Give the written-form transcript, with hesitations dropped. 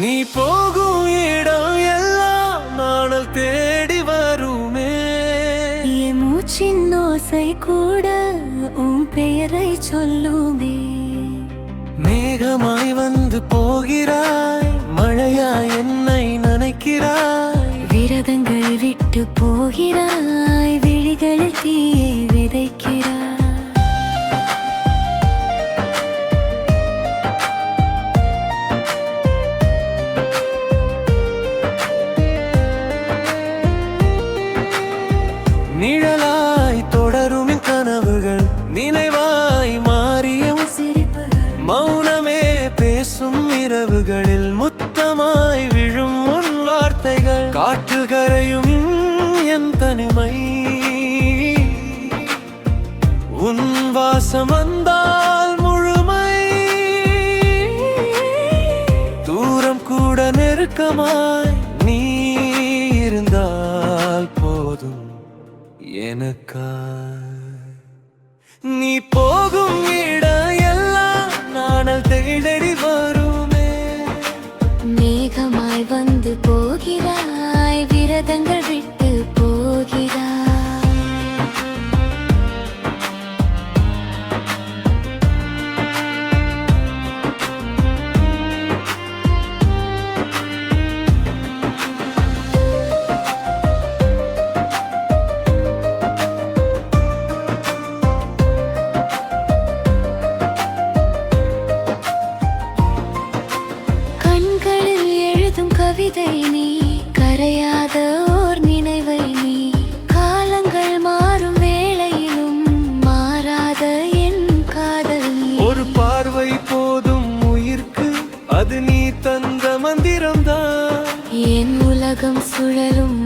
நீ போகும் இடம் எல்லாம் நாணல் தேடி வருமே. என் மூச்சின் ஓசை கூட உன் பெயரை சொல்லுமே. மேகமாய் வந்து போகிறாய், மழையாய் என்னை நனைக்கிறாய். விரதங்கள் விட்டு போகிறாய், விழிகளில் தீயை விதைக்கிறாய். நிழலாய் தொடரும் கனவுகள், நினைவாய் மாறிய சிரிப்புகள். மௌனமே பேசும் இரவுகளில் முத்தமாய் விழும் உன் வார்த்தைகள். காற்று கரையும் என் தனிமை, உன் வாசம் வந்தால் முழுமை. தூரம் கூட நெருக்கமாய் நீ இருந்தால் போதும் எனக்கா. நீ போகும் இடம் எல்லாம் நாணல் தேடி வருமே. மேகமாய் வந்து போகிறாய், விரதங்கள் விட்டு போகிறாய். கவிதை நீ, கரையாத ஓர் நினைவை நீ. காலங்கள் மாறும் வேளையிலும் மாறாத என் காதல் நீ. ஒரு பார்வை போதும் உயிர்க்கு, அது நீ தந்த மந்திரம்தான். என் உலகம் சுழலும்